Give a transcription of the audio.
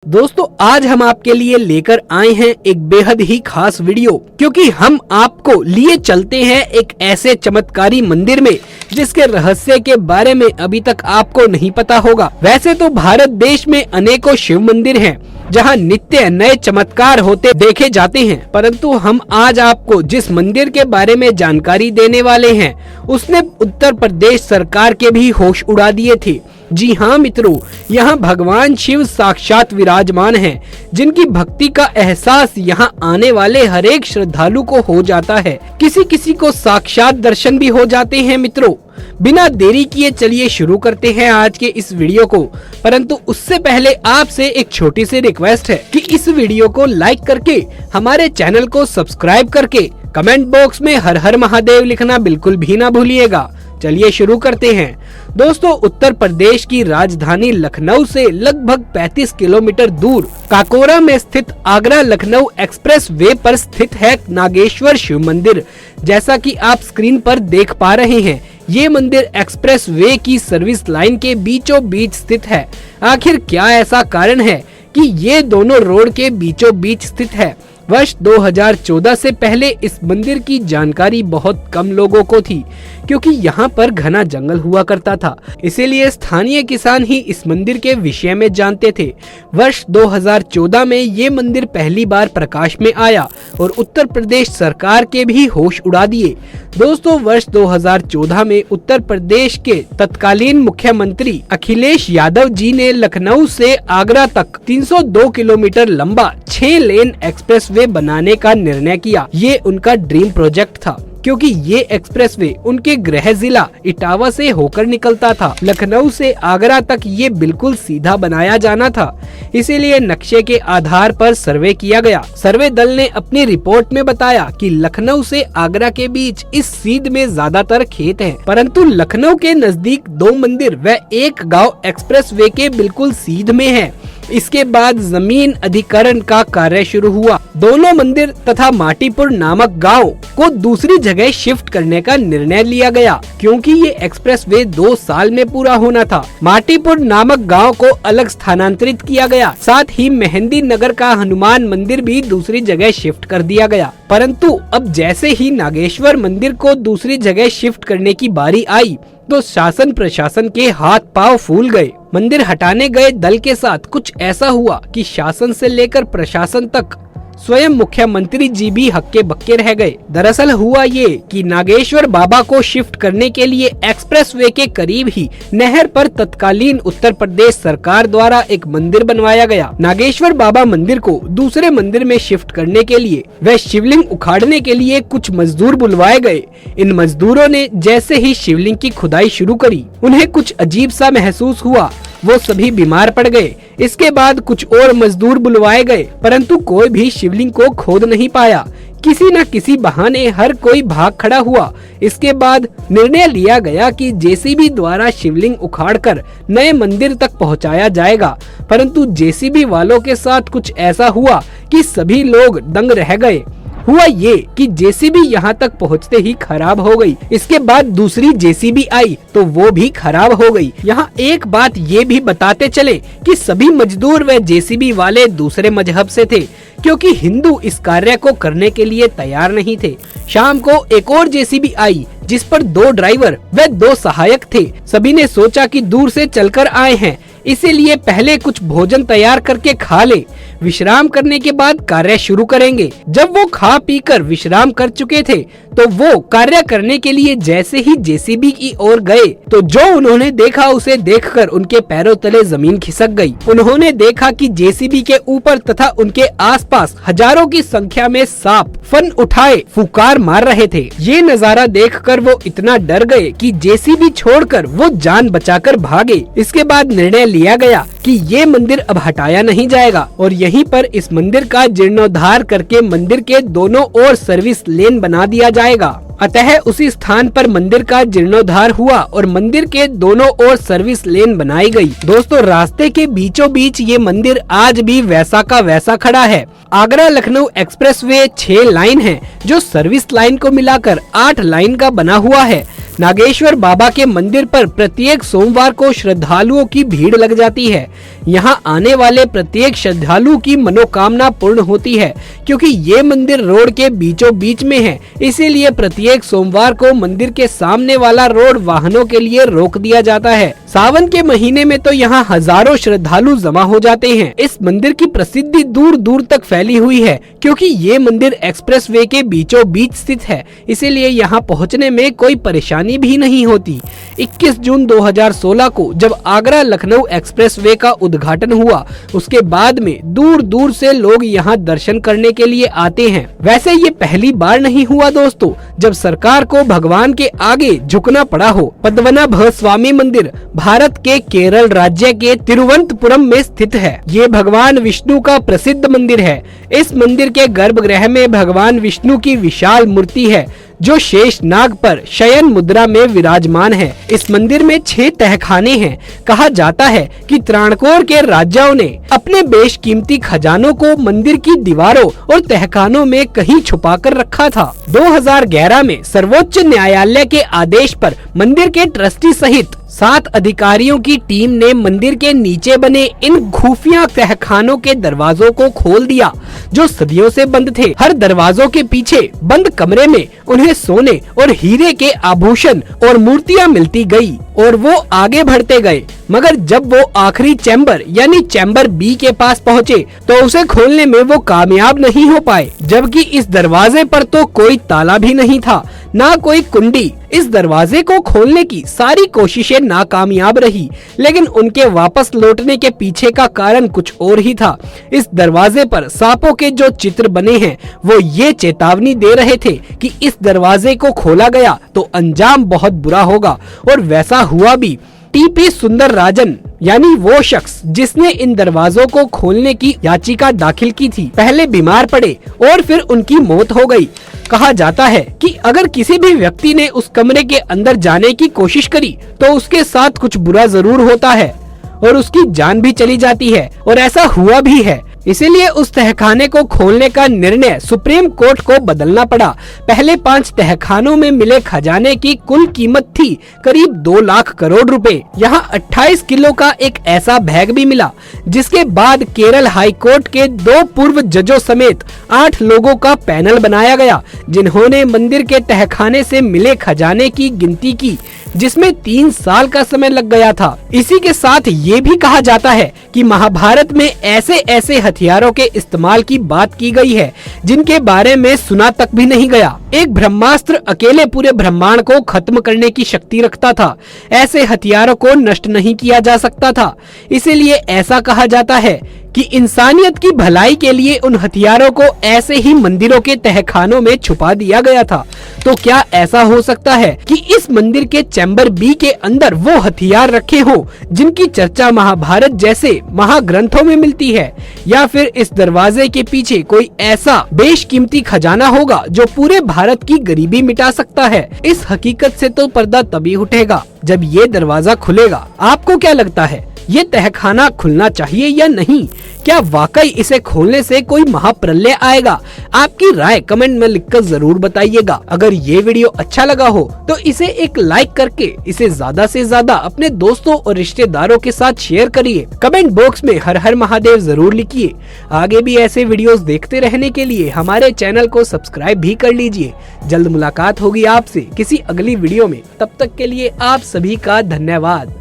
दोस्तों आज हम आपके लिए लेकर आए हैं एक बेहद ही खास वीडियो, क्योंकि हम आपको लिए चलते हैं एक ऐसे चमत्कारी मंदिर में जिसके रहस्य के बारे में अभी तक आपको नहीं पता होगा। वैसे तो भारत देश में अनेकों शिव मंदिर हैं जहां नित्य नए चमत्कार होते देखे जाते हैं, परंतु हम आज आपको जिस मंदिर के बारे में जानकारी देने वाले हैं उसने उत्तर प्रदेश सरकार के भी होश उड़ा दिए थे। जी हाँ मित्रों, यहाँ भगवान शिव साक्षात विराजमान हैं, जिनकी भक्ति का एहसास यहाँ आने वाले हर एक श्रद्धालु को हो जाता है। किसी किसी को साक्षात दर्शन भी हो जाते हैं। मित्रों बिना देरी किए चलिए शुरू करते हैं आज के इस वीडियो को, परंतु उससे पहले आपसे एक छोटी सी रिक्वेस्ट है कि इस वीडियो को लाइक करके हमारे चैनल को सब्सक्राइब करके कमेंट बॉक्स में हर हर महादेव लिखना बिल्कुल भी ना भूलिएगा। चलिए शुरू करते हैं। दोस्तों उत्तर प्रदेश की राजधानी लखनऊ से लगभग 35 किलोमीटर दूर काकोरा में स्थित आगरा लखनऊ एक्सप्रेस वे पर स्थित है नागेश्वर शिव मंदिर। जैसा कि आप स्क्रीन पर देख पा रहे हैं, ये मंदिर एक्सप्रेस वे की सर्विस लाइन के बीचों बीच स्थित है। आखिर क्या ऐसा कारण है कि ये दोनों रोड के बीचों बीच स्थित है? वर्ष 2014 से पहले इस मंदिर की जानकारी बहुत कम लोगों को थी, क्योंकि यहाँ पर घना जंगल हुआ करता था, इसीलिए स्थानीय किसान ही इस मंदिर के विषय में जानते थे। वर्ष 2014 में ये मंदिर पहली बार प्रकाश में आया और उत्तर प्रदेश सरकार के भी होश उड़ा दिए। दोस्तों वर्ष 2014 में उत्तर प्रदेश के तत्कालीन मुख्यमंत्री अखिलेश यादव जी ने लखनऊ से आगरा तक 302 किलोमीटर लंबा 6 लेन एक्सप्रेस वे बनाने का निर्णय किया। ये उनका ड्रीम प्रोजेक्ट था, क्योंकि ये एक्सप्रेसवे उनके गृह जिला इटावा से होकर निकलता था। लखनऊ से आगरा तक ये बिल्कुल सीधा बनाया जाना था, इसीलिए नक्शे के आधार पर सर्वे किया गया। सर्वे दल ने अपनी रिपोर्ट में बताया कि लखनऊ से आगरा के बीच इस सीध में ज्यादातर खेत हैं, परंतु लखनऊ के नजदीक 2 मंदिर व एक गांव एक्सप्रेसवे के बिल्कुल सीध में है। इसके बाद जमीन अधिग्रहण का कार्य शुरू हुआ। दोनों मंदिर तथा माटीपुर नामक गांव को दूसरी जगह शिफ्ट करने का निर्णय लिया गया, क्योंकि ये एक्सप्रेसवे 2 साल में पूरा होना था। माटीपुर नामक गांव को अलग स्थानांतरित किया गया। साथ ही मेहंदी नगर का हनुमान मंदिर भी दूसरी जगह शिफ्ट कर दिया गया। परंतु अब जैसे ही नागेश्वर मंदिर को दूसरी जगह शिफ्ट करने की बारी आई तो शासन प्रशासन के हाथ पांव फूल गए। मंदिर हटाने गए दल के साथ कुछ ऐसा हुआ कि शासन से लेकर प्रशासन तक स्वयं मुख्यमंत्री जी भी हक्के बक्के रह गए। दरअसल हुआ ये कि नागेश्वर बाबा को शिफ्ट करने के लिए एक्सप्रेसवे के करीब ही नहर पर तत्कालीन उत्तर प्रदेश सरकार द्वारा एक मंदिर बनवाया गया। नागेश्वर बाबा मंदिर को दूसरे मंदिर में शिफ्ट करने के लिए व शिवलिंग उखाड़ने के लिए कुछ मजदूर बुलवाए गए। इन मजदूरों ने जैसे ही शिवलिंग की खुदाई शुरू करी, उन्हें कुछ अजीब सा महसूस हुआ। वो सभी बीमार पड़ गए। इसके बाद कुछ और मजदूर बुलवाए गए, परंतु कोई भी शिवलिंग को खोद नहीं पाया। किसी न किसी बहाने हर कोई भाग खड़ा हुआ। इसके बाद निर्णय लिया गया कि जेसीबी द्वारा शिवलिंग उखाड़कर नए मंदिर तक पहुंचाया जाएगा, परंतु जेसीबी वालों के साथ कुछ ऐसा हुआ कि सभी लोग दंग रह गए। हुआ ये कि जेसीबी यहाँ तक पहुँचते ही खराब हो गई। इसके बाद दूसरी जेसीबी आई तो वो भी खराब हो गई। यहाँ एक बात ये भी बताते चले कि सभी मजदूर व जेसीबी वाले दूसरे मजहब से थे, क्योंकि हिंदू इस कार्य को करने के लिए तैयार नहीं थे। शाम को एक और जेसीबी आई जिस पर 2 ड्राइवर व 2 सहायक थे। सभी ने सोचा कि दूर से चलकर आए हैं, इसीलिए पहले कुछ भोजन तैयार करके खा ले, विश्राम करने के बाद कार्य शुरू करेंगे। जब वो खा पीकर विश्राम कर चुके थे तो वो कार्य करने के लिए जैसे ही जेसीबी की ओर गए तो जो उन्होंने देखा उसे देखकर उनके पैरों तले जमीन खिसक गई। उन्होंने देखा कि जेसीबी के ऊपर तथा उनके आसपास हजारों की संख्या में सांप फन उठाए फुकार मार रहे थे। ये नजारा देखकर वो इतना डर गए कि जेसीबी छोड़कर वो जान बचाकर भागे। इसके बाद निर्णय लिया गया कि ये मंदिर अब हटाया नहीं जाएगा और यहीं पर इस मंदिर का जीर्णोद्धार करके मंदिर के दोनों ओर सर्विस लेन बना दिया जाएगा। अतः उसी स्थान पर मंदिर का जीर्णोद्धार हुआ और मंदिर के दोनों ओर सर्विस लेन बनाई गई। दोस्तों रास्ते के बीचों बीच ये मंदिर आज भी वैसा का वैसा खड़ा है। आगरा लखनऊ एक्सप्रेसवे 6 लाइन है, जो सर्विस लाइन को मिलाकर 8 लाइन का बना हुआ है। नागेश्वर बाबा के मंदिर पर प्रत्येक सोमवार को श्रद्धालुओं की भीड़ लग जाती है। यहां आने वाले प्रत्येक श्रद्धालु की मनोकामना पूर्ण होती है, क्योंकि ये मंदिर रोड के बीचों बीच में है। इसीलिए प्रत्येक सोमवार को मंदिर के सामने वाला रोड वाहनों के लिए रोक दिया जाता है। सावन के महीने में तो यहाँ हजारों श्रद्धालु जमा हो जाते हैं। इस मंदिर की प्रसिद्धि दूर दूर तक फैली हुई है, क्योंकि ये मंदिर एक्सप्रेसवे के बीचों बीच स्थित है। इसीलिए यहाँ पहुँचने में कोई परेशानी भी नहीं होती। 21 जून 2016 को जब आगरा लखनऊ एक्सप्रेसवे का उद्घाटन हुआ, उसके बाद में दूर दूर से लोग यहाँ दर्शन करने के लिए आते हैं। वैसे ये पहली बार नहीं हुआ दोस्तों, जब सरकार को भगवान के आगे झुकना पड़ा हो। पद्मनाभ स्वामी मंदिर भारत के केरल राज्य के तिरुवनंतपुरम में स्थित है। ये भगवान विष्णु का प्रसिद्ध मंदिर है। इस मंदिर के गर्भगृह में भगवान विष्णु की विशाल मूर्ति है, जो शेष नाग पर शयन मुद्रा में विराजमान है। इस मंदिर में 6 तहखाने हैं। कहा जाता है कि त्रावणकोर के राजाओं ने अपने बेशकीमती खजानों को मंदिर की दीवारों और तहखानों में कहीं छुपा कर रखा था। 2011 में सर्वोच्च न्यायालय के आदेश पर मंदिर के ट्रस्टी सहित 7 अधिकारियों की टीम ने मंदिर के नीचे बने इन खुफिया तहखानों के दरवाजों को खोल दिया, जो सदियों से बंद थे। हर दरवाजों के पीछे बंद कमरे में उन्हें सोने और हीरे के आभूषण और मूर्तियां मिलती गई और वो आगे बढ़ते गए। मगर जब वो आखिरी चैम्बर यानी चैम्बर बी के पास पहुँचे तो उसे खोलने में वो कामयाब नहीं हो पाए, जबकि इस दरवाजे पर तो कोई ताला भी नहीं था, ना कोई कुंडी। इस दरवाजे को खोलने की सारी कोशिशें नाकामयाब रही, लेकिन उनके वापस लौटने के पीछे का कारण कुछ और ही था। इस दरवाजे पर सांपों के जो चित्र बने हैं, वो ये चेतावनी दे रहे थे कि इस दरवाजे को खोला गया तो अंजाम बहुत बुरा होगा, और वैसा हुआ भी। टीपी सुंदरराजन यानी वो शख्स जिसने इन दरवाजों को खोलने की याचिका दाखिल की थी, पहले बीमार पड़े और फिर उनकी मौत हो गई। कहा जाता है कि अगर किसी भी व्यक्ति ने उस कमरे के अंदर जाने की कोशिश करी तो उसके साथ कुछ बुरा जरूर होता है और उसकी जान भी चली जाती है, और ऐसा हुआ भी है। इसीलिए उस तहखाने को खोलने का निर्णय सुप्रीम कोर्ट को बदलना पड़ा। पहले 5 तहखानों में मिले खजाने की कुल कीमत थी करीब 2 लाख करोड़ रुपए। यहाँ 28 किलो का एक ऐसा बैग भी मिला, जिसके बाद केरल हाई कोर्ट के 2 पूर्व जजों समेत 8 लोगों का पैनल बनाया गया, जिन्होंने मंदिर के तहखाने से मिले खजाने की गिनती की, जिसमें 3 साल का समय लग गया था। इसी के साथ ये भी कहा जाता है कि महाभारत में ऐसे ऐसे हथियारों के इस्तेमाल की बात की गई है जिनके बारे में सुना तक भी नहीं गया। एक ब्रह्मास्त्र अकेले पूरे ब्रह्मांड को खत्म करने की शक्ति रखता था। ऐसे हथियारों को नष्ट नहीं किया जा सकता था। इसीलिए ऐसा कहा जाता है कि इंसानियत की भलाई के लिए उन हथियारों को ऐसे ही मंदिरों के तहखानों में छुपा दिया गया था। तो क्या ऐसा हो सकता है कि इस मंदिर के चैम्बर बी के अंदर वो हथियार रखे हों जिनकी चर्चा महाभारत जैसे महाग्रंथों में मिलती है, या फिर इस दरवाजे के पीछे कोई ऐसा बेशकीमती खजाना होगा जो पूरे भारत की गरीबी मिटा सकता है? इस हकीकत से तो पर्दा तभी उठेगा जब ये दरवाजा खुलेगा। आपको क्या लगता है, ये तहखाना खुलना चाहिए या नहीं? क्या वाकई इसे खोलने से कोई महाप्रलय आएगा? आपकी राय कमेंट में लिखकर जरूर बताइएगा। अगर ये वीडियो अच्छा लगा हो तो इसे एक लाइक करके इसे ज्यादा से ज्यादा अपने दोस्तों और रिश्तेदारों के साथ शेयर करिए। कमेंट बॉक्स में हर हर महादेव जरूर लिखिए। आगे भी ऐसे वीडियोस देखते रहने के लिए हमारे चैनल को सब्सक्राइब भी कर लीजिए। जल्द मुलाकात होगी आपसे किसी अगली वीडियो में। तब तक के लिए आप सभी का धन्यवाद।